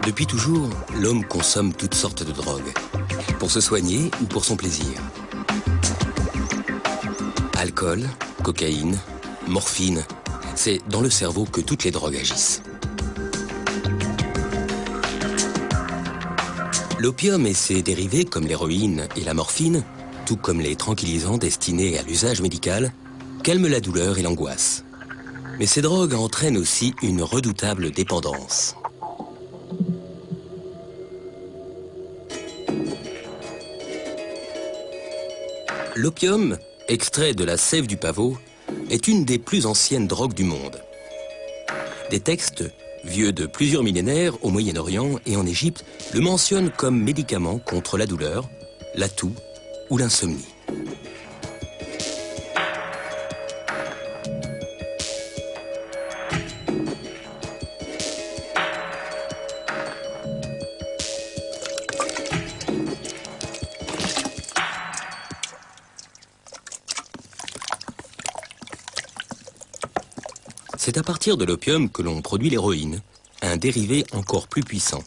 Depuis toujours, l'homme consomme toutes sortes de drogues, pour se soigner ou pour son plaisir. Alcool, cocaïne, morphine, c'est dans le cerveau que toutes les drogues agissent. L'opium et ses dérivés comme l'héroïne et la morphine, tout comme les tranquillisants destinés à l'usage médical, calment la douleur et l'angoisse. Mais ces drogues entraînent aussi une redoutable dépendance. L'opium, extrait de la sève du pavot, est une des plus anciennes drogues du monde. Des textes, vieux de plusieurs millénaires au Moyen-Orient et en Égypte, le mentionnent comme médicament contre la douleur, la toux ou l'insomnie. C'est à partir de l'opium que l'on produit l'héroïne, un dérivé encore plus puissant.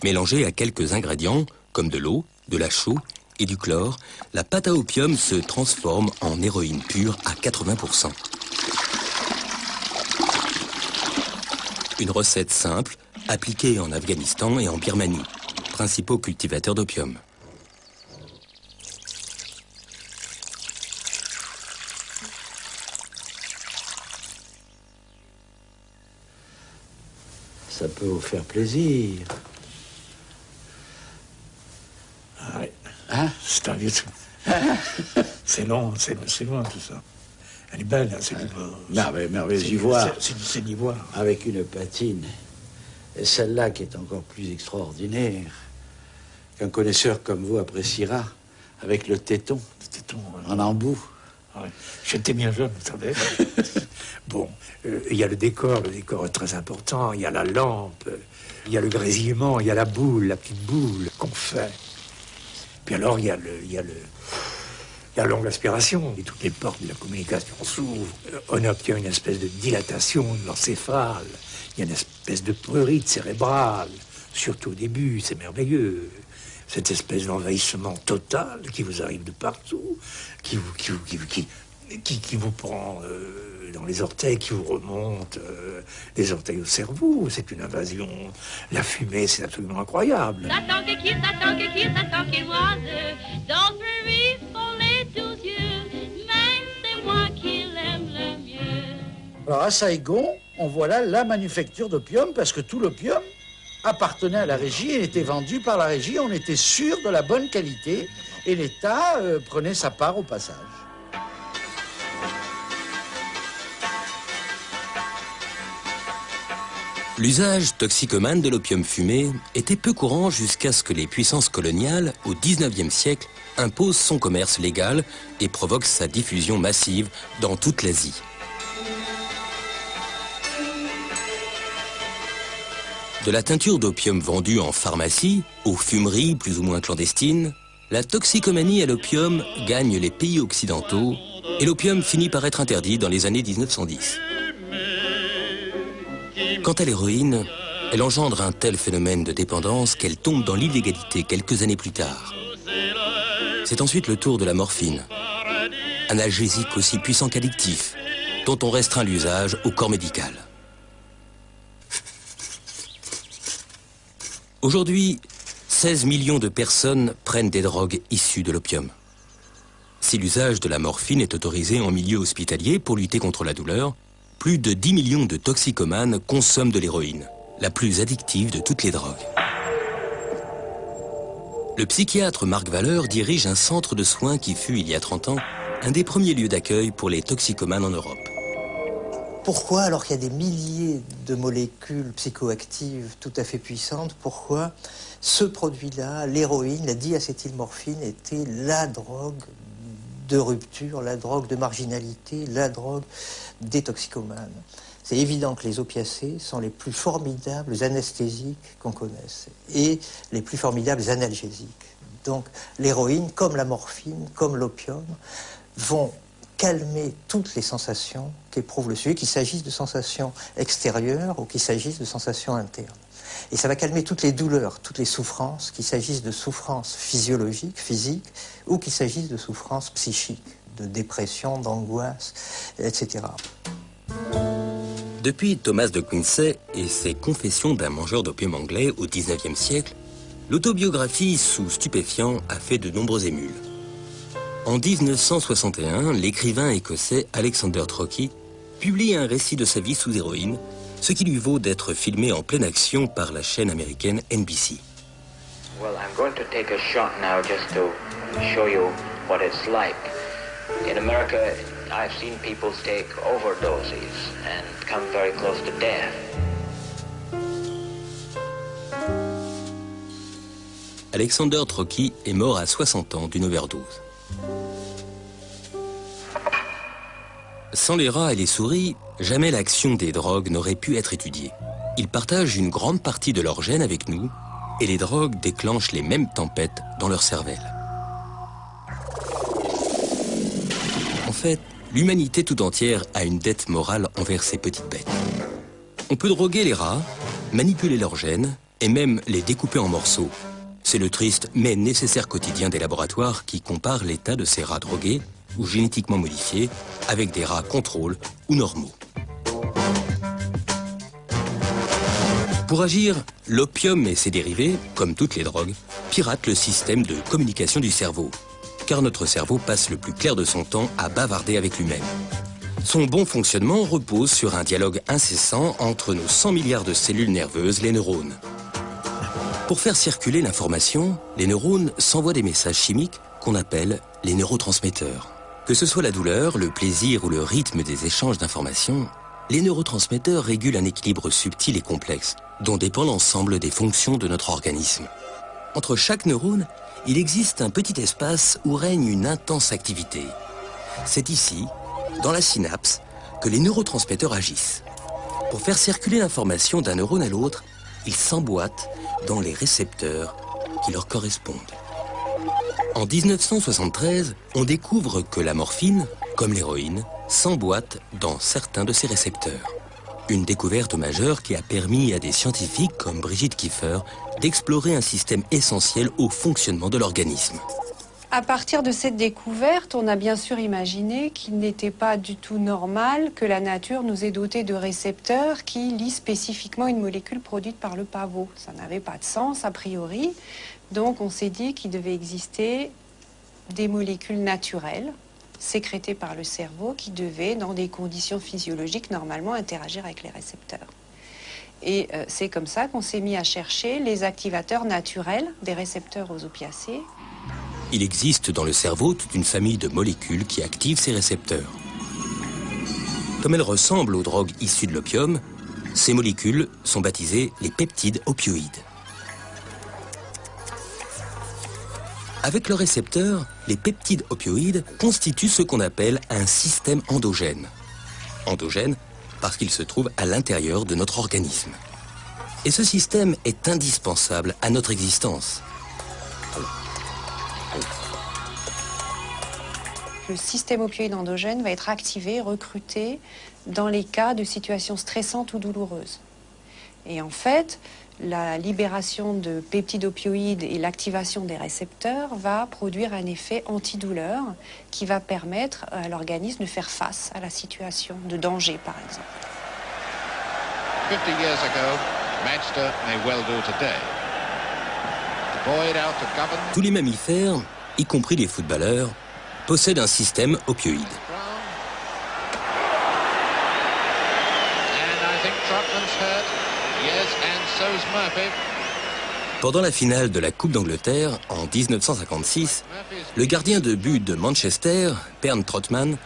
Mélangée à quelques ingrédients, comme de l'eau, de la chaux et du chlore, la pâte à opium se transforme en héroïne pure à 80%. Une recette simple, appliquée en Afghanistan et en Birmanie, principaux cultivateurs d'opium. Ça peut vous faire plaisir. Ah ouais. Hein? C'est un vieux truc. C'est long, c'est loin tout ça. Elle est belle, hein, c'est merveilleuse ivoire. C'est l'ivoire. Avec une patine. Et celle-là qui est encore plus extraordinaire, qu'un connaisseur comme vous appréciera, avec le téton. Le téton, en embout. Ouais. J'étais bien jeune, vous savez. Bon, il y a le décor est très important, il y a la lampe, il y a le grésillement, il y a la boule, la petite boule qu'on fait. Puis alors, il y a longue aspiration, et toutes les portes de la communication s'ouvrent. On obtient une espèce de dilatation de l'encéphale, il y a une espèce de prurite cérébrale, surtout au début, c'est merveilleux. Cette espèce d'envahissement total qui vous arrive de partout, qui vous prend dans les orteils, qui vous remonte des orteils au cerveau. C'est une invasion. La fumée, c'est absolument incroyable. Satan qu'il moise, dans fruits font les 12 yeux, mais c'est moi qui l'aime le mieux. Alors à Saigon, on voit là la manufacture d'opium, parce que tout l'opium appartenait à la régie et était vendu par la régie. On était sûr de la bonne qualité et l'État prenait sa part au passage. L'usage toxicomane de l'opium fumé était peu courant jusqu'à ce que les puissances coloniales, au XIXe siècle, imposent son commerce légal et provoquent sa diffusion massive dans toute l'Asie. De la teinture d'opium vendue en pharmacie, aux fumeries plus ou moins clandestines, la toxicomanie à l'opium gagne les pays occidentaux et l'opium finit par être interdit dans les années 1910. Quant à l'héroïne, elle engendre un tel phénomène de dépendance qu'elle tombe dans l'illégalité quelques années plus tard. C'est ensuite le tour de la morphine, analgésique aussi puissant qu'addictif, dont on restreint l'usage au corps médical. Aujourd'hui, 16 millions de personnes prennent des drogues issues de l'opium. Si l'usage de la morphine est autorisé en milieu hospitalier pour lutter contre la douleur, plus de 10 millions de toxicomanes consomment de l'héroïne, la plus addictive de toutes les drogues. Le psychiatre Marc Valeur dirige un centre de soins qui fut, il y a 30 ans, un des premiers lieux d'accueil pour les toxicomanes en Europe. Pourquoi, alors qu'il y a des milliers de molécules psychoactives tout à fait puissantes, pourquoi ce produit-là, l'héroïne, la diacétylmorphine, était la drogue de rupture, la drogue de marginalité, la drogue des toxicomanes? C'est évident que les opiacés sont les plus formidables anesthésiques qu'on connaisse et les plus formidables analgésiques. Donc l'héroïne, comme la morphine, comme l'opium, vont calmer toutes les sensations qu'éprouve le sujet, qu'il s'agisse de sensations extérieures ou qu'il s'agisse de sensations internes. Et ça va calmer toutes les douleurs, toutes les souffrances, qu'il s'agisse de souffrances physiologiques, physiques, ou qu'il s'agisse de souffrances psychiques, de dépression, d'angoisse, etc. Depuis Thomas de Quincey et ses confessions d'un mangeur d'opium anglais au XIXe siècle, l'autobiographie sous stupéfiants a fait de nombreux émules. En 1961, l'écrivain écossais Alexander Trocchi publie un récit de sa vie sous héroïne, ce qui lui vaut d'être filmé en pleine action par la chaîne américaine NBC. Well, I'm going to take a shot now just to show you what it's like. In America, I've seen people take overdoses and come very close to death. Alexander Trocchi est mort à 60 ans d'une overdose. Sans les rats et les souris, jamais l'action des drogues n'aurait pu être étudiée. Ils partagent une grande partie de leur gène avec nous et les drogues déclenchent les mêmes tempêtes dans leur cervelle. En fait, l'humanité tout entière a une dette morale envers ces petites bêtes. On peut droguer les rats, manipuler leurs gènes et même les découper en morceaux. C'est le triste mais nécessaire quotidien des laboratoires qui comparent l'état de ces rats drogués ou génétiquement modifiés avec des rats contrôle ou normaux. Pour agir, l'opium et ses dérivés, comme toutes les drogues, piratent le système de communication du cerveau, car notre cerveau passe le plus clair de son temps à bavarder avec lui-même. Son bon fonctionnement repose sur un dialogue incessant entre nos 100 milliards de cellules nerveuses, les neurones. Pour faire circuler l'information, les neurones s'envoient des messages chimiques qu'on appelle les neurotransmetteurs. Que ce soit la douleur, le plaisir ou le rythme des échanges d'informations, les neurotransmetteurs régulent un équilibre subtil et complexe, dont dépend l'ensemble des fonctions de notre organisme. Entre chaque neurone, il existe un petit espace où règne une intense activité. C'est ici, dans la synapse, que les neurotransmetteurs agissent. Pour faire circuler l'information d'un neurone à l'autre, ils s'emboîtent dans les récepteurs qui leur correspondent. En 1973, on découvre que la morphine, comme l'héroïne, s'emboîte dans certains de ces récepteurs. Une découverte majeure qui a permis à des scientifiques comme Brigitte Kiefer d'explorer un système essentiel au fonctionnement de l'organisme. À partir de cette découverte, on a bien sûr imaginé qu'il n'était pas du tout normal que la nature nous ait dotés de récepteurs qui lient spécifiquement une molécule produite par le pavot. Ça n'avait pas de sens a priori. Donc on s'est dit qu'il devait exister des molécules naturelles sécrétées par le cerveau qui devaient, dans des conditions physiologiques, normalement interagir avec les récepteurs. Et c'est comme ça qu'on s'est mis à chercher les activateurs naturels des récepteurs aux opiacés. Il existe dans le cerveau toute une famille de molécules qui activent ces récepteurs. Comme elles ressemblent aux drogues issues de l'opium, ces molécules sont baptisées les peptides opioïdes. Avec leurs récepteurs, les peptides opioïdes constituent ce qu'on appelle un système endogène. Endogène parce qu'il se trouve à l'intérieur de notre organisme. Et ce système est indispensable à notre existence. Le système opioïde endogène va être activé, recruté dans les cas de situations stressantes ou douloureuses. Et en fait, la libération de peptides opioïdes et l'activation des récepteurs va produire un effet antidouleur qui va permettre à l'organisme de faire face à la situation de danger, par exemple. 50 years ago, Manchester may well do today. Buoyed out to govern. Tous les mammifères, y compris les footballeurs, possèdent un système opioïde. And I think Trotman's hurt. Yes, and so's Murphy. Pendant la finale de la Coupe d'Angleterre en 1956, le gardien de but de Manchester, Bernd Trotman,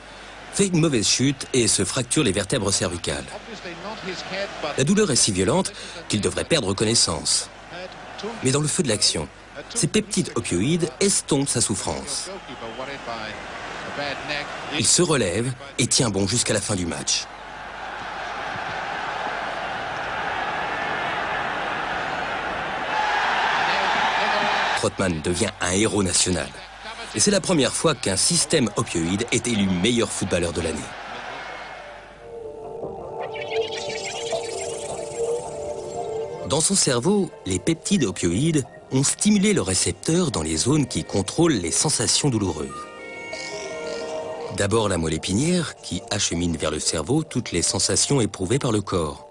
fait une mauvaise chute et se fracture les vertèbres cervicales. Obviously not his head, but La douleur est si violente qu'il devrait perdre connaissance. Mais dans le feu de l'action, ces peptides opioïdes estompent sa souffrance. goalkeeper worried by a bad neck. Il se relève et tient bon jusqu'à la fin du match. Trotman devient un héros national. Et c'est la première fois qu'un système opioïde est élu meilleur footballeur de l'année. Dans son cerveau, les peptides opioïdes ont stimulé le récepteur dans les zones qui contrôlent les sensations douloureuses. D'abord la moelle épinière, qui achemine vers le cerveau toutes les sensations éprouvées par le corps.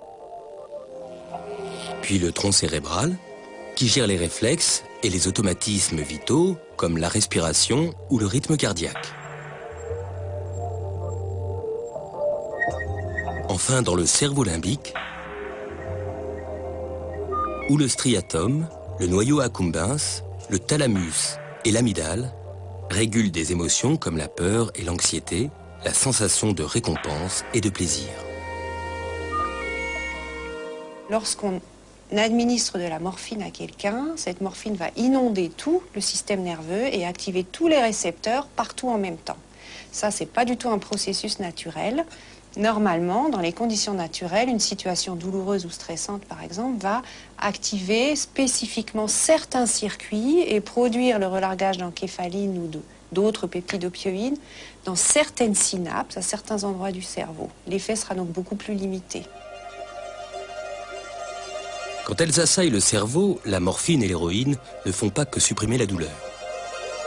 Puis le tronc cérébral, qui gère les réflexes et les automatismes vitaux, comme la respiration ou le rythme cardiaque. Enfin, dans le cerveau limbique, où le striatum, le noyau accumbens, le thalamus et l'amygdale régulent des émotions comme la peur et l'anxiété, la sensation de récompense et de plaisir. Lorsqu'on administre de la morphine à quelqu'un, cette morphine va inonder tout le système nerveux et activer tous les récepteurs partout en même temps. Ça, c'est pas du tout un processus naturel. Normalement, dans les conditions naturelles, une situation douloureuse ou stressante, par exemple, va activer spécifiquement certains circuits et produire le relargage d'encéphaline ou d'autres peptides opioïdes dans certaines synapses, à certains endroits du cerveau. L'effet sera donc beaucoup plus limité. Quand elles assaillent le cerveau, la morphine et l'héroïne ne font pas que supprimer la douleur.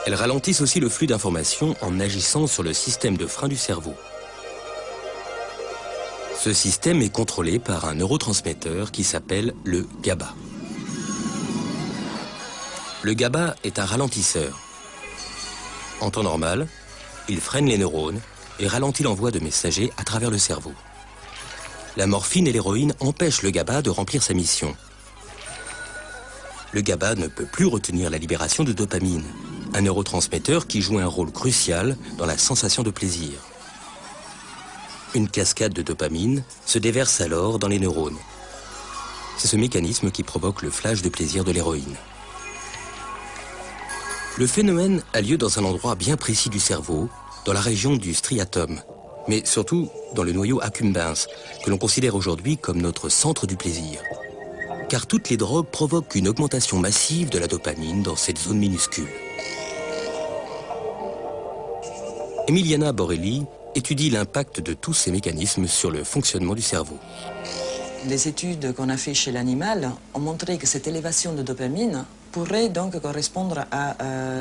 Elles ralentissent aussi le flux d'informations en agissant sur le système de frein du cerveau. Ce système est contrôlé par un neurotransmetteur qui s'appelle le GABA. Le GABA est un ralentisseur. En temps normal, il freine les neurones et ralentit l'envoi de messagers à travers le cerveau. La morphine et l'héroïne empêchent le GABA de remplir sa mission. Le GABA ne peut plus retenir la libération de dopamine, un neurotransmetteur qui joue un rôle crucial dans la sensation de plaisir. Une cascade de dopamine se déverse alors dans les neurones. C'est ce mécanisme qui provoque le flash de plaisir de l'héroïne. Le phénomène a lieu dans un endroit bien précis du cerveau, dans la région du striatum, mais surtout dans le noyau accumbens, que l'on considère aujourd'hui comme notre centre du plaisir. Car toutes les drogues provoquent une augmentation massive de la dopamine dans cette zone minuscule. Emiliana Borelli étudie l'impact de tous ces mécanismes sur le fonctionnement du cerveau. Les études qu'on a faites chez l'animal ont montré que cette élévation de dopamine pourrait donc correspondre à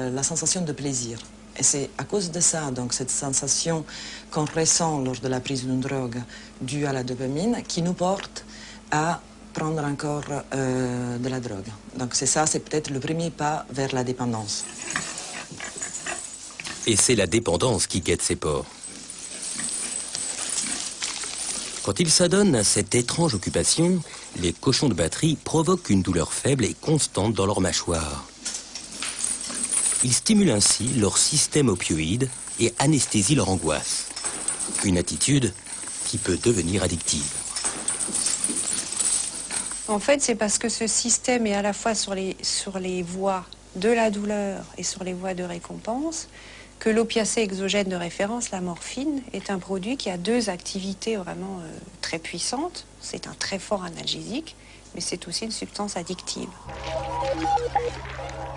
la sensation de plaisir. Et c'est à cause de ça, donc cette sensation qu'on ressent lors de la prise d'une drogue due à la dopamine, qui nous porte à prendre encore de la drogue. Donc c'est ça, c'est peut-être le premier pas vers la dépendance. Et c'est la dépendance qui guette ses pores. Quand ils s'adonnent à cette étrange occupation, les cochons de batterie provoquent une douleur faible et constante dans leur mâchoire. Ils stimulent ainsi leur système opioïde et anesthésient leur angoisse. Une attitude qui peut devenir addictive. En fait, c'est parce que ce système est à la fois sur les voies de la douleur et sur les voies de récompense que l'opiacé exogène de référence, la morphine, est un produit qui a deux activités vraiment très puissantes. C'est un très fort analgésique, mais c'est aussi une substance addictive.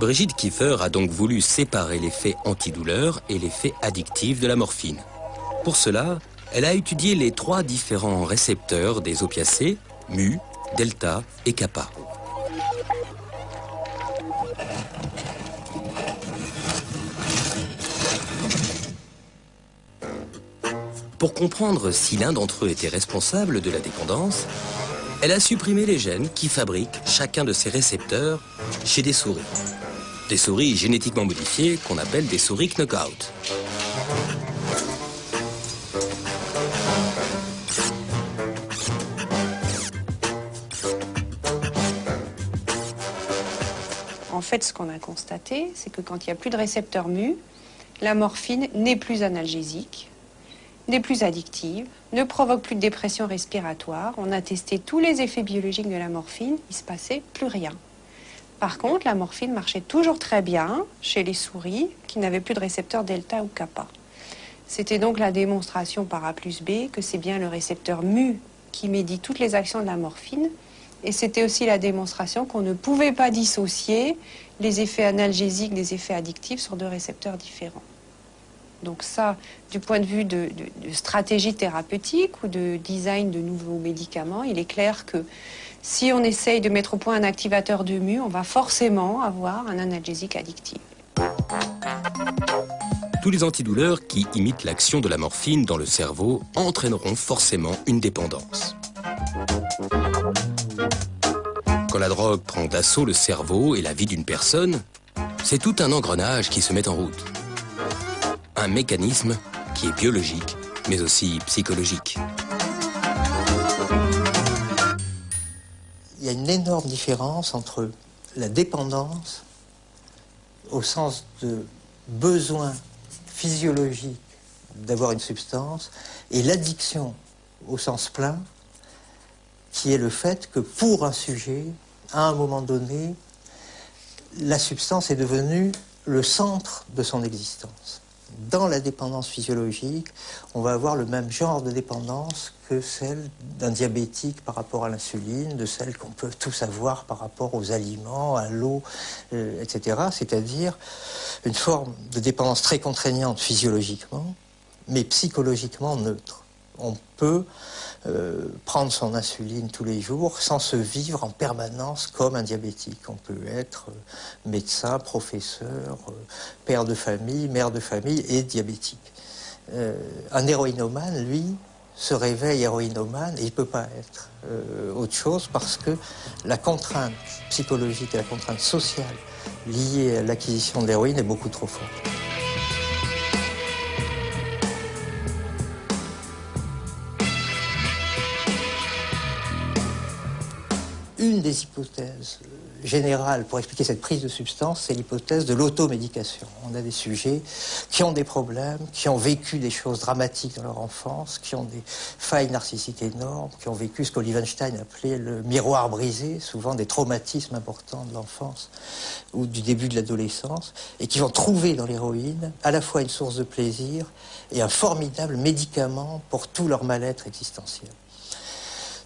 Brigitte Kiefer a donc voulu séparer l'effet antidouleur et l'effet addictif de la morphine. Pour cela, elle a étudié les 3 différents récepteurs des opiacés, mu, delta et kappa. Pour comprendre si l'un d'entre eux était responsable de la dépendance, elle a supprimé les gènes qui fabriquent chacun de ces récepteurs chez des souris. Des souris génétiquement modifiées qu'on appelle des souris knockout. En fait, ce qu'on a constaté, c'est que quand il n'y a plus de récepteurs mu, la morphine n'est plus analgésique, n'est plus addictive, ne provoque plus de dépression respiratoire. On a testé tous les effets biologiques de la morphine, il ne se passait plus rien. Par contre, la morphine marchait toujours très bien chez les souris qui n'avaient plus de récepteurs delta ou kappa. C'était donc la démonstration par A plus B que c'est bien le récepteur mu qui médie toutes les actions de la morphine Et c'était aussi la démonstration qu'on ne pouvait pas dissocier les effets analgésiques des effets addictifs sur deux récepteurs différents. Donc ça, du point de vue de stratégie thérapeutique ou de design de nouveaux médicaments, il est clair que si on essaye de mettre au point un activateur de mu, on va forcément avoir un analgésique addictif. Tous les antidouleurs qui imitent l'action de la morphine dans le cerveau entraîneront forcément une dépendance. Quand la drogue prend d'assaut le cerveau et la vie d'une personne, c'est tout un engrenage qui se met en route. Un mécanisme qui est biologique, mais aussi psychologique. Il y a une énorme différence entre la dépendance, au sens de besoin physiologique d'avoir une substance, et l'addiction, au sens plein, qui est le fait que pour un sujet, à un moment donné, la substance est devenue le centre de son existence. Dans la dépendance physiologique, on va avoir le même genre de dépendance que celle d'un diabétique par rapport à l'insuline, de celle qu'on peut tous avoir par rapport aux aliments, à l'eau, etc. C'est-à-dire une forme de dépendance très contraignante physiologiquement, mais psychologiquement neutre. On peut prendre son insuline tous les jours sans se vivre en permanence comme un diabétique. On peut être médecin, professeur, père de famille, mère de famille et diabétique. Un héroïnomane, lui, se réveille héroïnomane et il ne peut pas être autre chose parce que la contrainte psychologique et la contrainte sociale liée à l'acquisition de l'héroïne est beaucoup trop forte. Une des hypothèses générales pour expliquer cette prise de substance, c'est l'hypothèse de l'automédication. On a des sujets qui ont des problèmes, qui ont vécu des choses dramatiques dans leur enfance, qui ont des failles narcissiques énormes, qui ont vécu ce qu'Olivenstein appelait le miroir brisé, souvent des traumatismes importants de l'enfance ou du début de l'adolescence, et qui vont trouver dans l'héroïne à la fois une source de plaisir et un formidable médicament pour tout leur mal-être existentiel.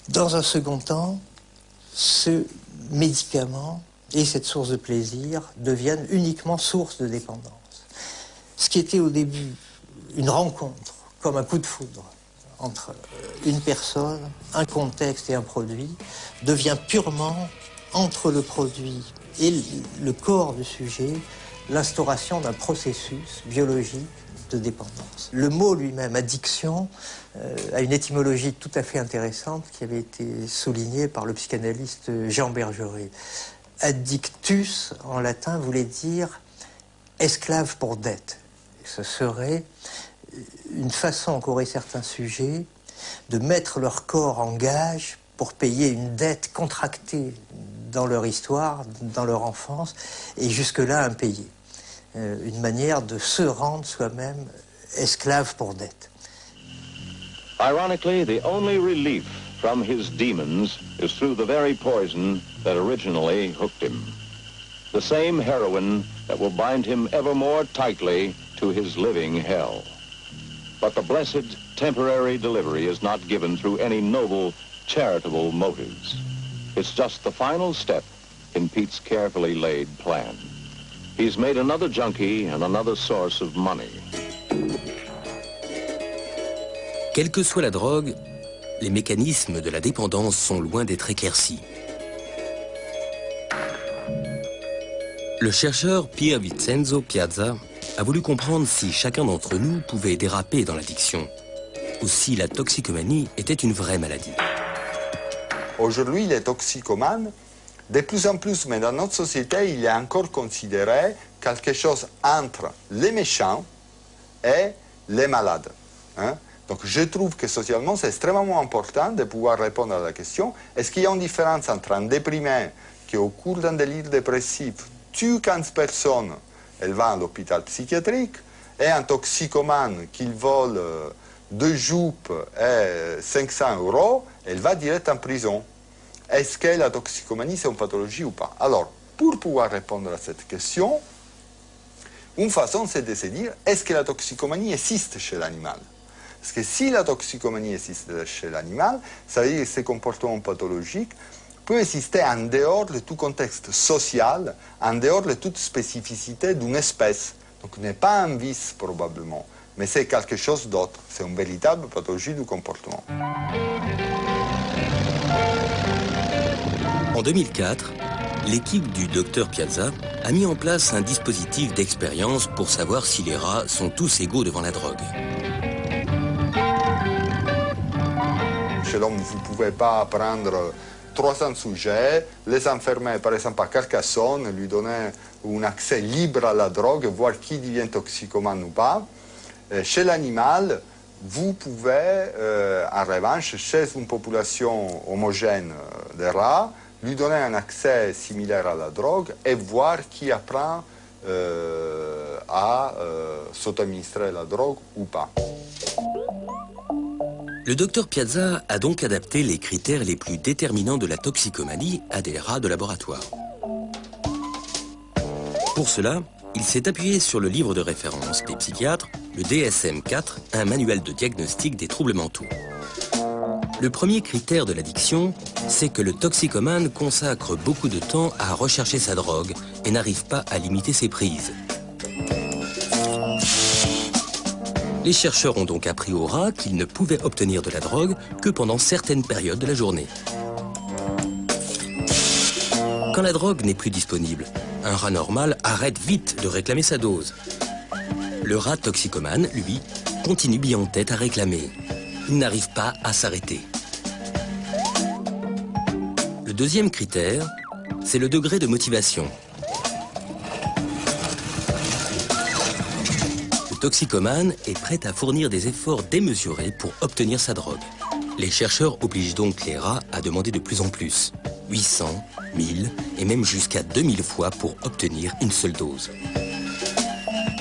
Dans un second temps, ce médicament et cette source de plaisir deviennent uniquement source de dépendance. Ce qui était au début une rencontre, comme un coup de foudre, entre une personne, un contexte et un produit, devient purement, entre le produit et le corps du sujet, l'instauration d'un processus biologique de dépendance. Le mot lui-même, addiction, a une étymologie tout à fait intéressante qui avait été soulignée par le psychanalyste Jean Bergeret. Addictus, en latin, voulait dire esclave pour dette. Ce serait une façon qu'auraient certains sujets de mettre leur corps en gage pour payer une dette contractée dans leur histoire, dans leur enfance, et jusque-là impayée. Une manière de se rendre soi-même esclave pour dette. Ironically, the only relief from his demons is through the very poison that originally hooked him. The same heroin that will bind him ever more tightly to his living hell. But the blessed temporary delivery is not given through any noble, charitable motives. It's just the final step in Pete's carefully laid plan. He's made another junkie and another source of money. Quelle que soit la drogue, les mécanismes de la dépendance sont loin d'être éclaircis. Le chercheur Pier Vincenzo Piazza a voulu comprendre si chacun d'entre nous pouvait déraper dans l'addiction, ou si la toxicomanie était une vraie maladie. Aujourd'hui, les toxicomanes, de plus en plus, mais dans notre société, il est encore considéré quelque chose entre les méchants et les malades. Hein? Donc je trouve que socialement, c'est extrêmement important de pouvoir répondre à la question, est-ce qu'il y a une différence entre un déprimé qui, au cours d'un délire dépressif, tue 15 personnes, elle va à l'hôpital psychiatrique, et un toxicomane qui vole 2 jupes et 500 €, elle va direct en prison. Est-ce que la toxicomanie, c'est une pathologie ou pas? Alors, pour pouvoir répondre à cette question, une façon, c'est de se dire, est-ce que la toxicomanie existe chez l'animal? Parce que si la toxicomanie existe chez l'animal, ça veut dire que ces comportements pathologiques peut exister en dehors de tout contexte social, en dehors de toute spécificité d'une espèce. Donc ce n'est pas un vice probablement, mais c'est quelque chose d'autre. C'est une véritable pathologie du comportement. En 2004, l'équipe du docteur Piazza a mis en place un dispositif d'expérience pour savoir si les rats sont tous égaux devant la drogue. Chez l'homme, vous ne pouvez pas prendre 300 sujets, les enfermer par exemple à Carcassonne, lui donner un accès libre à la drogue, voir qui devient toxicomane ou pas. Chez l'animal, vous pouvez, en revanche, chez une population homogène de rats, lui donner un accès similaire à la drogue et voir qui apprend à s'auto-administrer la drogue ou pas. Le docteur Piazza a donc adapté les critères les plus déterminants de la toxicomanie à des rats de laboratoire. Pour cela, il s'est appuyé sur le livre de référence des psychiatres, le DSM-4, un manuel de diagnostic des troubles mentaux. Le premier critère de l'addiction, c'est que le toxicomane consacre beaucoup de temps à rechercher sa drogue et n'arrive pas à limiter ses prises. Les chercheurs ont donc appris aux rats qu'ils ne pouvaient obtenir de la drogue que pendant certaines périodes de la journée. Quand la drogue n'est plus disponible, un rat normal arrête vite de réclamer sa dose. Le rat toxicomane, lui, continue bien en tête à réclamer. Il n'arrive pas à s'arrêter. Le deuxième critère, c'est le degré de motivation. Le toxicomane est prêt à fournir des efforts démesurés pour obtenir sa drogue. Les chercheurs obligent donc les rats à demander de plus en plus. 800, 1000 et même jusqu'à 2000 fois pour obtenir une seule dose.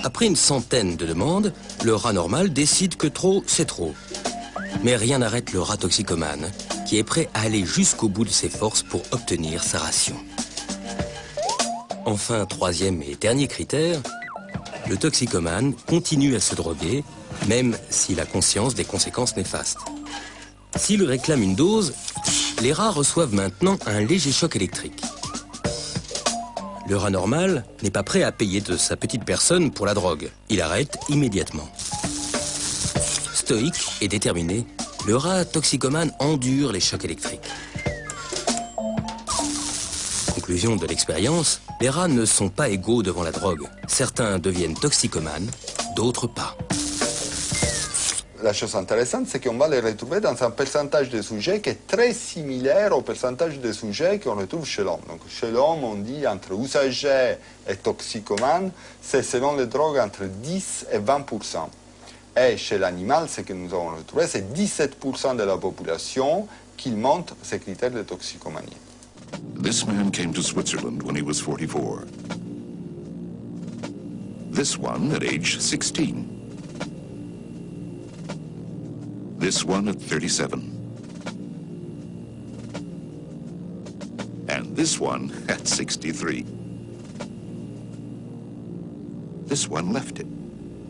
Après une centaine de demandes, le rat normal décide que trop, c'est trop. Mais rien n'arrête le rat toxicomane, qui est prêt à aller jusqu'au bout de ses forces pour obtenir sa ration. Enfin, troisième et dernier critère, le toxicomane continue à se droguer, même s'il a conscience des conséquences néfastes. S'il réclame une dose, les rats reçoivent maintenant un léger choc électrique. Le rat normal n'est pas prêt à payer de sa petite personne pour la drogue. Il arrête immédiatement. Stoïque et déterminé, le rat toxicomane endure les chocs électriques. Conclusion de l'expérience, les rats ne sont pas égaux devant la drogue. Certains deviennent toxicomanes, d'autres pas. La chose intéressante, c'est qu'on va les retrouver dans un pourcentage de sujets qui est très similaire au pourcentage de sujets qu'on retrouve chez l'homme. Donc chez l'homme, on dit entre usagers et toxicomanes, c'est selon les drogues entre 10 et 20%. Et chez l'animal, ce que nous avons retrouvé, c'est 17% de la population qui montre ces critères de toxicomanie. This man came to Switzerland when he was 44. This one at age 16. This one at 37. And this one at 63. This one left it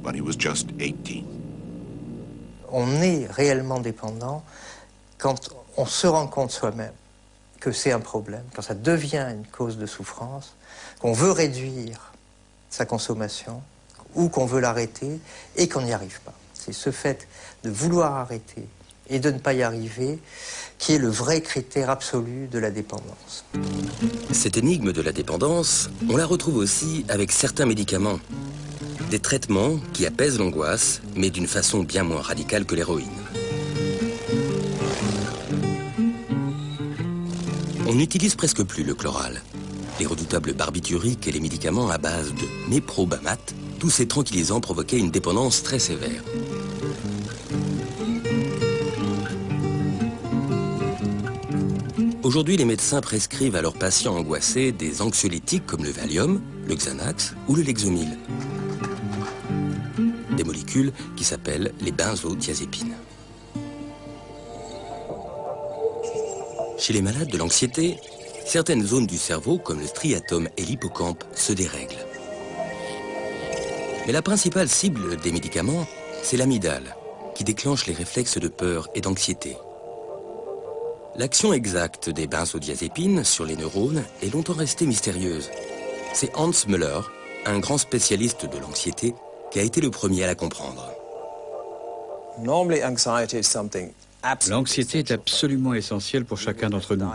when he was just 18. On est réellement dépendant quand on se rend compte soi-même que c'est un problème, quand ça devient une cause de souffrance, qu'on veut réduire sa consommation ou qu'on veut l'arrêter et qu'on n'y arrive pas. C'est ce fait de vouloir arrêter et de ne pas y arriver qui est le vrai critère absolu de la dépendance. Cette énigme de la dépendance, on la retrouve aussi avec certains médicaments. Des traitements qui apaisent l'angoisse, mais d'une façon bien moins radicale que l'héroïne. On n'utilise presque plus le chloral. Les redoutables barbituriques et les médicaments à base de méprobamate, tous ces tranquillisants provoquaient une dépendance très sévère. Aujourd'hui, les médecins prescrivent à leurs patients angoissés des anxiolytiques comme le Valium, le Xanax ou le Lexomil. Des molécules qui s'appellent les benzodiazépines. Chez les malades de l'anxiété, certaines zones du cerveau, comme le striatum et l'hippocampe, se dérèglent. Mais la principale cible des médicaments, c'est l'amygdale, qui déclenche les réflexes de peur et d'anxiété. L'action exacte des benzodiazépines sur les neurones est longtemps restée mystérieuse. C'est Hans Müller, un grand spécialiste de l'anxiété, qui a été le premier à la comprendre. L'anxiété est absolument essentielle pour chacun d'entre nous.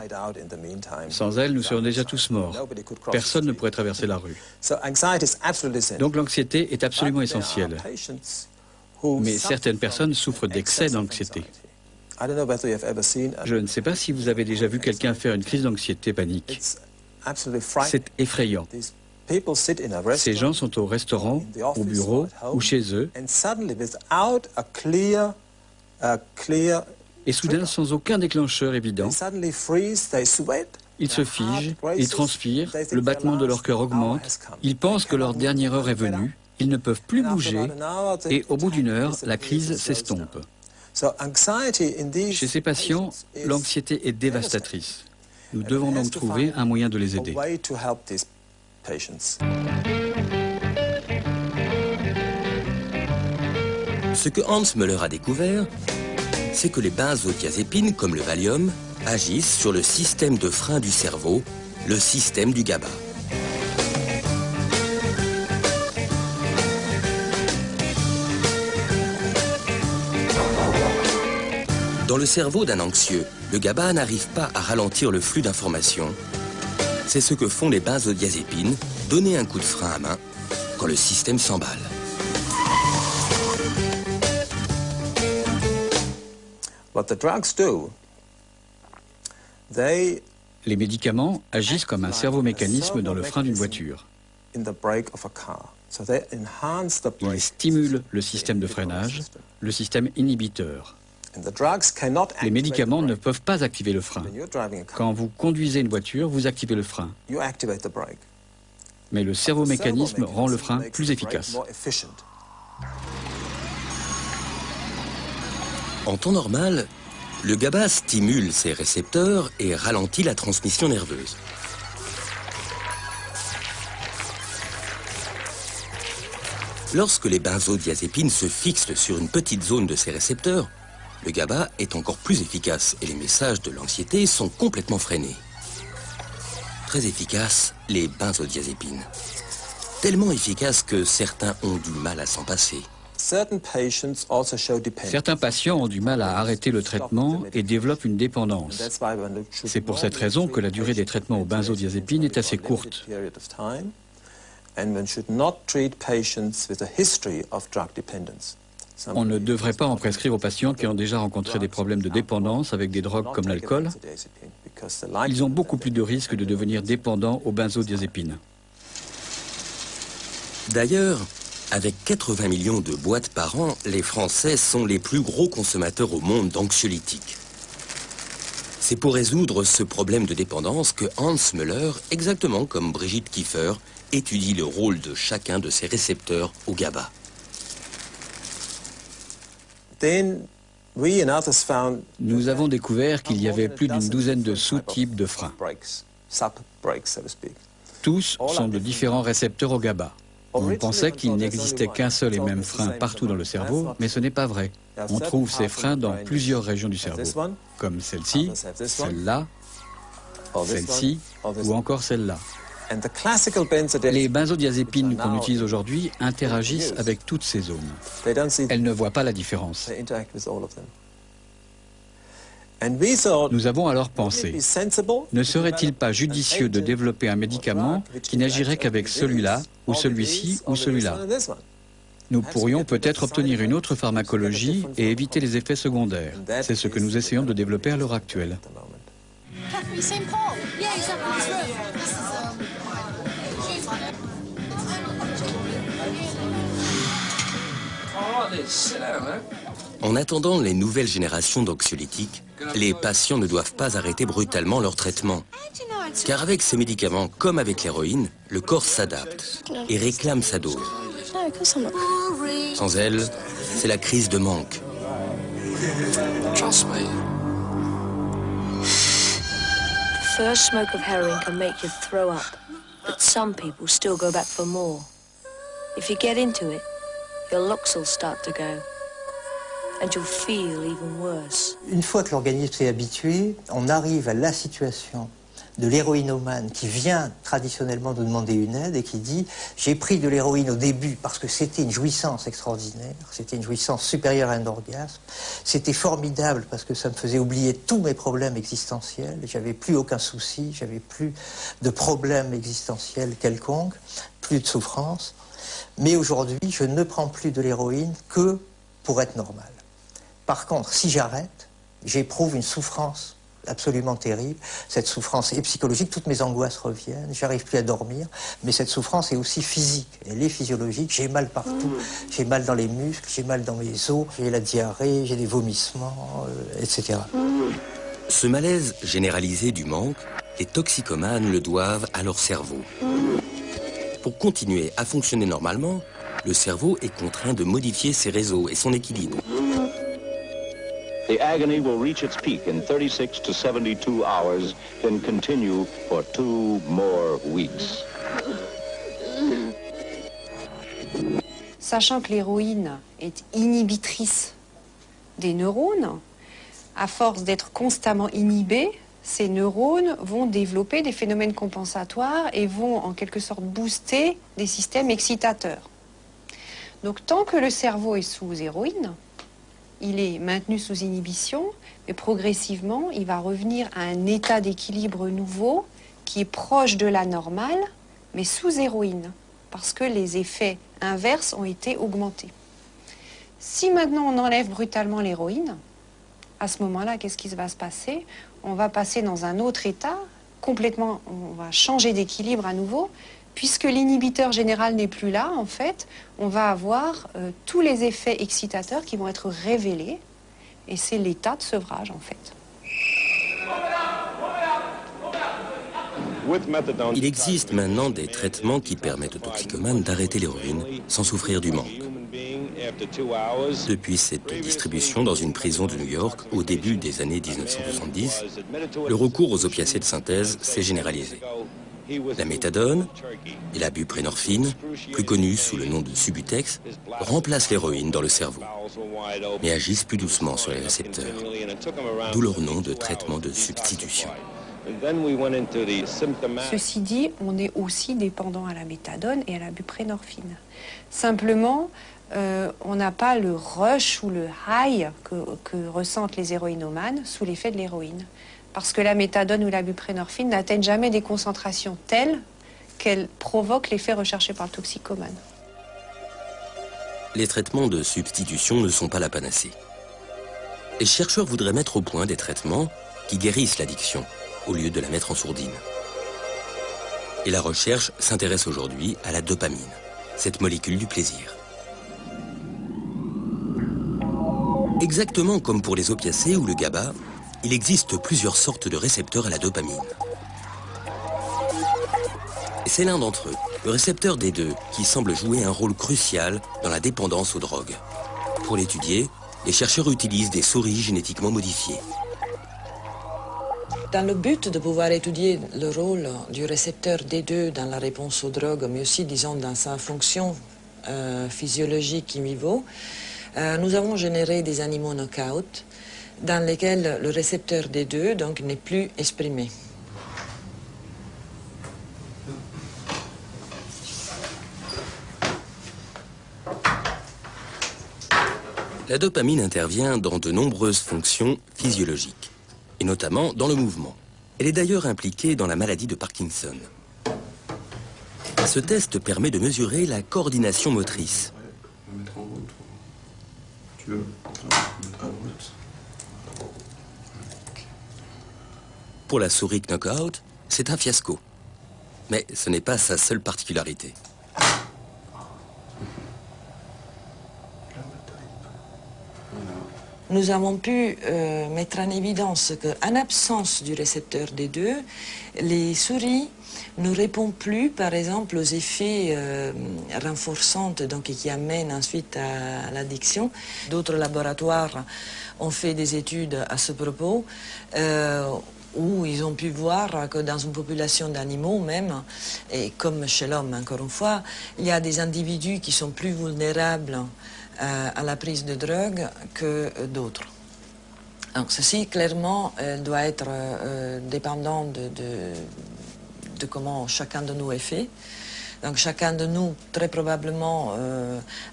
Sans elle, nous serions déjà tous morts. Personne ne pourrait traverser la rue. Donc l'anxiété est absolument essentielle. Mais certaines personnes souffrent d'excès d'anxiété. Je ne sais pas si vous avez déjà vu quelqu'un faire une crise d'anxiété panique. C'est effrayant. Ces gens sont au restaurant, au bureau ou chez eux, et soudain, sans aucun déclencheur évident, ils se figent, ils transpirent, le battement de leur cœur augmente, ils pensent que leur dernière heure est venue, ils ne peuvent plus bouger, et au bout d'une heure, la crise s'estompe. Chez ces patients, l'anxiété est dévastatrice. Nous devons donc trouver un moyen de les aider. Ce que Hans Müller a découvert, c'est que les benzodiazépines, comme le Valium, agissent sur le système de frein du cerveau, le système du GABA. Dans le cerveau d'un anxieux, le GABA n'arrive pas à ralentir le flux d'informations. C'est ce que font les benzodiazépines, donner un coup de frein à main quand le système s'emballe. Les médicaments agissent comme un cerveau-mécanisme dans le frein d'une voiture. Ils stimulent le système de freinage, le système inhibiteur. Les médicaments ne peuvent pas activer le frein. Quand vous conduisez une voiture, vous activez le frein. Mais le cerveau-mécanisme rend le frein plus efficace. En temps normal, le GABA stimule ses récepteurs et ralentit la transmission nerveuse. Lorsque les benzodiazépines se fixent sur une petite zone de ces récepteurs, le GABA est encore plus efficace et les messages de l'anxiété sont complètement freinés. Très efficaces, les benzodiazépines. Tellement efficaces que certains ont du mal à s'en passer. Certains patients ont du mal à arrêter le traitement et développent une dépendance. C'est pour cette raison que la durée des traitements aux benzodiazépines est assez courte. On ne devrait pas en prescrire aux patients qui ont déjà rencontré des problèmes de dépendance avec des drogues comme l'alcool. Ils ont beaucoup plus de risques de devenir dépendants aux benzodiazépines. D'ailleurs, avec 80 millions de boîtes par an, les Français sont les plus gros consommateurs au monde d'anxiolytiques. C'est pour résoudre ce problème de dépendance que Hans Müller, exactement comme Brigitte Kiefer, étudie le rôle de chacun de ces récepteurs au GABA. Nous avons découvert qu'il y avait plus d'une douzaine de sous-types de freins. Tous sont de différents récepteurs au GABA. On pensait qu'il n'existait qu'un seul et même frein partout dans le cerveau, mais ce n'est pas vrai. On trouve ces freins dans plusieurs régions du cerveau, comme celle-ci, celle-là, celle-ci ou encore celle-là. Les benzodiazépines qu'on utilise aujourd'hui interagissent avec toutes ces zones. Elles ne voient pas la différence. Nous avons alors pensé, ne serait-il pas judicieux de développer un médicament qui n'agirait qu'avec celui-là, ou celui-ci, ou celui-là? Nous pourrions peut-être obtenir une autre pharmacologie et éviter les effets secondaires. C'est ce que nous essayons de développer à l'heure actuelle. En attendant les nouvelles générations d'anxiolytiques, les patients ne doivent pas arrêter brutalement leur traitement. Car avec ces médicaments, comme avec l'héroïne, le corps s'adapte et réclame sa dose. Sans elle, c'est la crise de manque. Trust me. The first smoke of heroin can make you throw up, but some people still go back for more. If you get into it, your looks will start to go. and you'll feel even worse. Une fois que l'organisme s'est habitué, on arrive à la situation de l'héroïnomane qui vient traditionnellement nous demander une aide et qui dit « J'ai pris de l'héroïne au début parce que c'était une jouissance extraordinaire, c'était une jouissance supérieure à un orgasme, c'était formidable parce que ça me faisait oublier tous mes problèmes existentiels, j'avais plus aucun souci, j'avais plus de problèmes existentiels quelconques, plus de souffrance, mais aujourd'hui je ne prends plus de l'héroïne que pour être normal. Par contre, si j'arrête, j'éprouve une souffrance absolument terrible. Cette souffrance est psychologique, toutes mes angoisses reviennent, j'arrive plus à dormir, mais cette souffrance est aussi physique, elle est physiologique, j'ai mal partout, j'ai mal dans les muscles, j'ai mal dans mes os, j'ai la diarrhée, j'ai des vomissements, etc. Ce malaise généralisé du manque, les toxicomanes le doivent à leur cerveau. Pour continuer à fonctionner normalement, le cerveau est contraint de modifier ses réseaux et son équilibre. The agony will reach its peak in 36 to 72 hours, then continue for 2 more weeks. Sachant que l'héroïne est inhibitrice des neurones, à force d'être constamment inhibée, ces neurones vont développer des phénomènes compensatoires et vont en quelque sorte booster des systèmes excitateurs. Donc tant que le cerveau est sous héroïne, il est maintenu sous inhibition, mais progressivement, il va revenir à un état d'équilibre nouveau qui est proche de la normale, mais sous héroïne, parce que les effets inverses ont été augmentés. Si maintenant on enlève brutalement l'héroïne, à ce moment-là, qu'est-ce qui va se passer? On va passer dans un autre état, complètement, on va changer d'équilibre à nouveau, puisque l'inhibiteur général n'est plus là, en fait, on va avoir tous les effets excitateurs qui vont être révélés, et c'est l'état de sevrage, en fait. Il existe maintenant des traitements qui permettent aux toxicomanes d'arrêter l'héroïne sans souffrir du manque. Depuis cette distribution dans une prison de New York au début des années 1970, le recours aux opiacés de synthèse s'est généralisé. La méthadone et la buprenorphine, plus connue sous le nom de Subutex, remplacent l'héroïne dans le cerveau, mais agissent plus doucement sur les récepteurs, d'où leur nom de traitement de substitution. Ceci dit, on est aussi dépendant à la méthadone et à la buprenorphine. Simplement, on n'a pas le rush ou le high que ressentent les héroïnomanes sous l'effet de l'héroïne. Parce que la méthadone ou la buprenorphine n'atteignent jamais des concentrations telles qu'elles provoquent l'effet recherché par le toxicomane. Les traitements de substitution ne sont pas la panacée. Les chercheurs voudraient mettre au point des traitements qui guérissent l'addiction, au lieu de la mettre en sourdine. Et la recherche s'intéresse aujourd'hui à la dopamine, cette molécule du plaisir. Exactement comme pour les opiacés ou le GABA, il existe plusieurs sortes de récepteurs à la dopamine. Et c'est l'un d'entre eux, le récepteur D2, qui semble jouer un rôle crucial dans la dépendance aux drogues. Pour l'étudier, les chercheurs utilisent des souris génétiquement modifiées. Dans le but de pouvoir étudier le rôle du récepteur D2 dans la réponse aux drogues, mais aussi, disons, dans sa fonction physiologique in vivo, nous avons généré des animaux knock-out dans lesquels le récepteur D2 donc n'est plus exprimé. La dopamine intervient dans de nombreuses fonctions physiologiques, et notamment dans le mouvement. Elle est d'ailleurs impliquée dans la maladie de Parkinson. Ce test permet de mesurer la coordination motrice. Pour la souris knockout, c'est un fiasco. Mais ce n'est pas sa seule particularité. Nous avons pu mettre en évidence qu'en absence du récepteur D2, les souris ne répondent plus, par exemple, aux effets renforçants donc, qui amènent ensuite à l'addiction. D'autres laboratoires ont fait des études à ce propos, où ils ont pu voir que dans une population d'animaux même, et comme chez l'homme encore une fois, il y a des individus qui sont plus vulnérables à la prise de drogue que d'autres. Donc ceci, clairement, doit être dépendant de comment chacun de nous est fait. Donc chacun de nous, très probablement,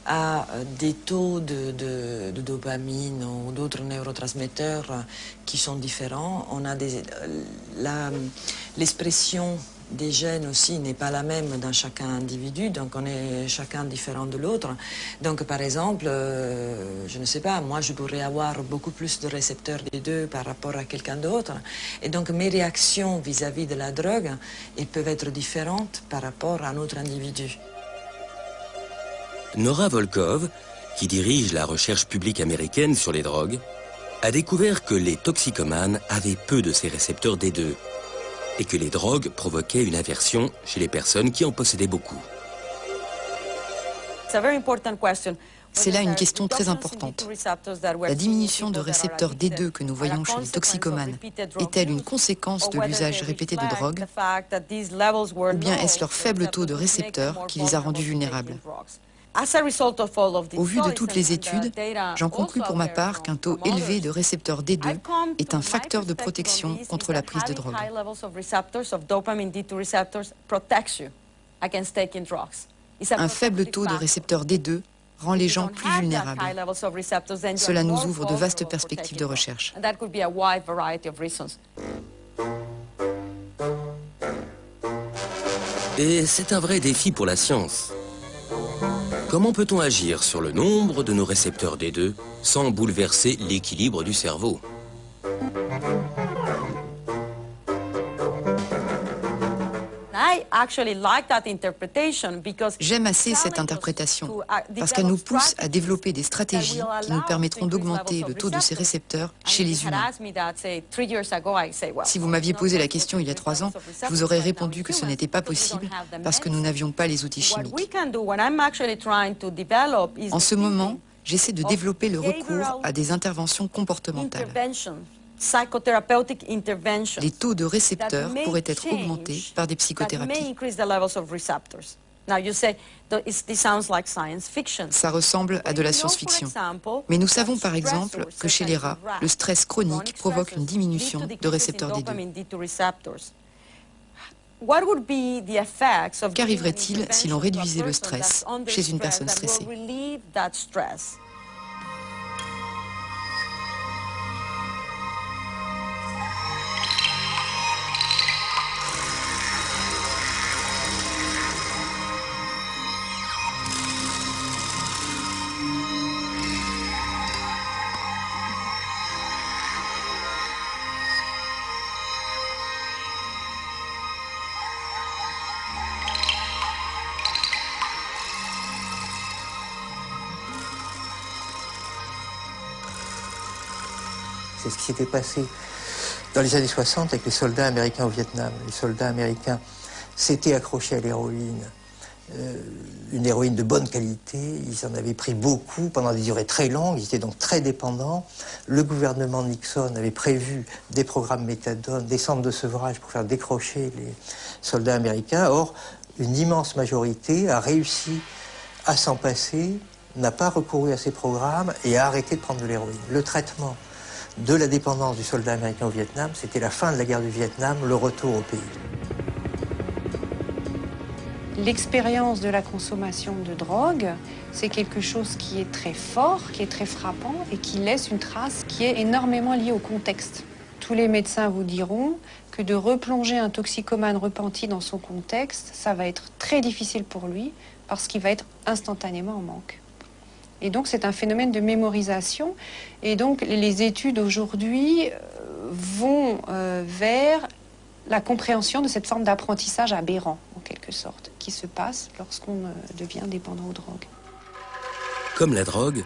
a des taux de dopamine ou d'autres neurotransmetteurs qui sont différents. On a l'expression des gènes aussi n'est pas la même dans chaque individu, donc on est chacun différent de l'autre. Donc par exemple, je ne sais pas, moi je pourrais avoir beaucoup plus de récepteurs des deux par rapport à quelqu'un d'autre. Et donc mes réactions vis-à-vis de la drogue, elles peuvent être différentes par rapport à un autre individu. Nora Volkov, qui dirige la recherche publique américaine sur les drogues, a découvert que les toxicomanes avaient peu de ces récepteurs D2 et que les drogues provoquaient une aversion chez les personnes qui en possédaient beaucoup. C'est là une question très importante. La diminution de récepteurs D2 que nous voyons chez les toxicomanes est-elle une conséquence de l'usage répété de drogue, ou bien est-ce leur faible taux de récepteurs qui les a rendus vulnérables? Au vu de toutes les études, j'en conclus pour ma part qu'un taux élevé de récepteurs D2 est un facteur de protection contre la prise de drogue. Un faible taux de récepteurs D2 rend les gens plus vulnérables. Cela nous ouvre de vastes perspectives de recherche. Et c'est un vrai défi pour la science. Comment peut-on agir sur le nombre de nos récepteurs D2 sans bouleverser l'équilibre du cerveau ? J'aime assez cette interprétation parce qu'elle nous pousse à développer des stratégies qui nous permettront d'augmenter le taux de ces récepteurs chez les humains. Si vous m'aviez posé la question il y a 3 ans, je vous aurais répondu que ce n'était pas possible parce que nous n'avions pas les outils chimiques. En ce moment, j'essaie de développer le recours à des interventions comportementales. Les taux de récepteurs pourraient être augmentés par des psychothérapies. Ça ressemble à de la science-fiction. Mais nous savons par exemple que chez les rats, le stress chronique provoque une diminution de récepteurs D2. Qu'arriverait-il si l'on réduisait le stress chez une personne stressée ? C'est ce qui s'était passé dans les années 60 avec les soldats américains au Vietnam. Les soldats américains s'étaient accrochés à l'héroïne, une héroïne de bonne qualité. Ils en avaient pris beaucoup pendant des durées très longues. Ils étaient donc très dépendants. Le gouvernement Nixon avait prévu des programmes méthadone, des centres de sevrage pour faire décrocher les soldats américains. Or, une immense majorité a réussi à s'en passer, n'a pas recouru à ces programmes et a arrêté de prendre de l'héroïne. Le traitement de la dépendance du soldat américain au Vietnam, c'était la fin de la guerre du Vietnam, le retour au pays. L'expérience de la consommation de drogue, c'est quelque chose qui est très fort, qui est très frappant et qui laisse une trace qui est énormément liée au contexte. Tous les médecins vous diront que de replonger un toxicomane repenti dans son contexte, ça va être très difficile pour lui parce qu'il va être instantanément en manque. Et donc c'est un phénomène de mémorisation. Et donc les études aujourd'hui vont vers la compréhension de cette forme d'apprentissage aberrant, en quelque sorte, qui se passe lorsqu'on devient dépendant aux drogues. Comme la drogue,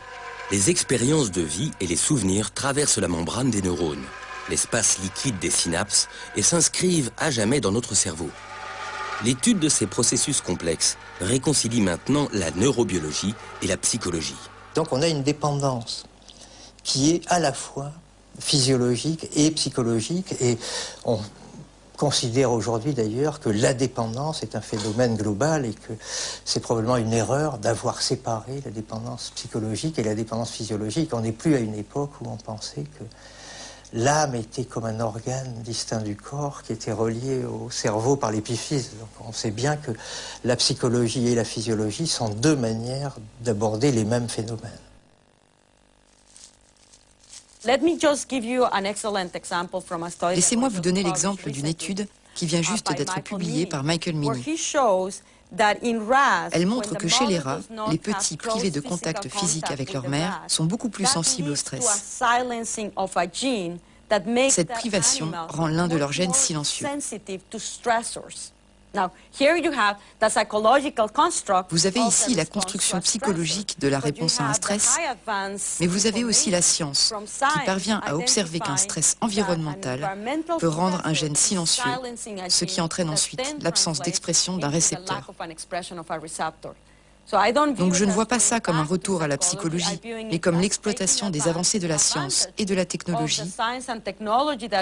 les expériences de vie et les souvenirs traversent la membrane des neurones, l'espace liquide des synapses, et s'inscrivent à jamais dans notre cerveau. L'étude de ces processus complexes réconcilie maintenant la neurobiologie et la psychologie. Donc on a une dépendance qui est à la fois physiologique et psychologique, et on considère aujourd'hui d'ailleurs que la dépendance est un phénomène global et que c'est probablement une erreur d'avoir séparé la dépendance psychologique et la dépendance physiologique. On n'est plus à une époque où on pensait que l'âme était comme un organe distinct du corps qui était relié au cerveau par l'épiphyse. Donc on sait bien que la psychologie et la physiologie sont deux manières d'aborder les mêmes phénomènes. Laissez-moi vous donner l'exemple d'une étude qui vient juste d'être publiée par Michael Meaney. Elle montre que chez les rats, les petits privés de contact physique avec leur mère sont beaucoup plus sensibles au stress. Cette privation rend l'un de leurs gènes silencieux. Vous avez ici la construction psychologique de la réponse à un stress, mais vous avez aussi la science qui parvient à observer qu'un stress environnemental peut rendre un gène silencieux, ce qui entraîne ensuite l'absence d'expression d'un récepteur. Donc je ne vois pas ça comme un retour à la psychologie, mais comme l'exploitation des avancées de la science et de la technologie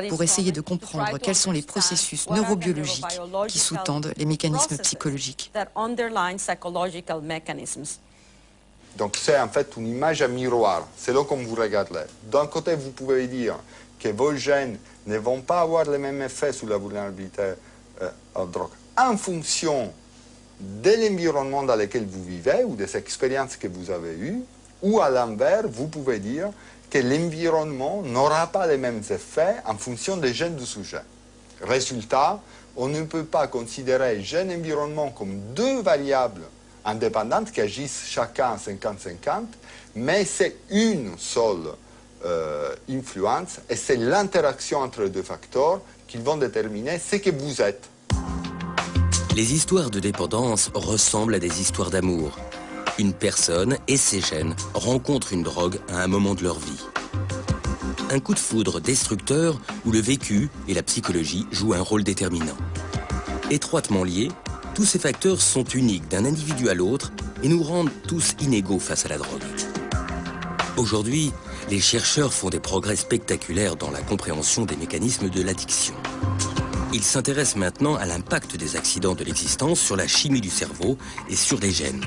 pour essayer de comprendre quels sont les processus neurobiologiques qui sous-tendent les mécanismes psychologiques. Donc c'est en fait une image à miroir, selon comme vous regardez. D'un côté, vous pouvez dire que vos gènes ne vont pas avoir les mêmes effets sur la vulnérabilité aux drogues en fonction de l'environnement dans lequel vous vivez ou des expériences que vous avez eues, ou à l'inverse, vous pouvez dire que l'environnement n'aura pas les mêmes effets en fonction des gènes du sujet. Résultat, on ne peut pas considérer gène et environnement comme deux variables indépendantes qui agissent chacun 50-50, mais c'est une seule influence et c'est l'interaction entre les deux facteurs qui vont déterminer ce que vous êtes. Les histoires de dépendance ressemblent à des histoires d'amour. Une personne et ses gènes rencontrent une drogue à un moment de leur vie. Un coup de foudre destructeur où le vécu et la psychologie jouent un rôle déterminant. Étroitement liés, tous ces facteurs sont uniques d'un individu à l'autre et nous rendent tous inégaux face à la drogue. Aujourd'hui, les chercheurs font des progrès spectaculaires dans la compréhension des mécanismes de l'addiction. Ils s'intéressent maintenant à l'impact des accidents de l'existence sur la chimie du cerveau et sur les gènes.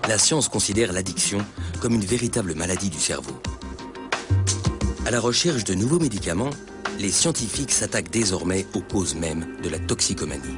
La science considère l'addiction comme une véritable maladie du cerveau. À la recherche de nouveaux médicaments, les scientifiques s'attaquent désormais aux causes mêmes de la toxicomanie.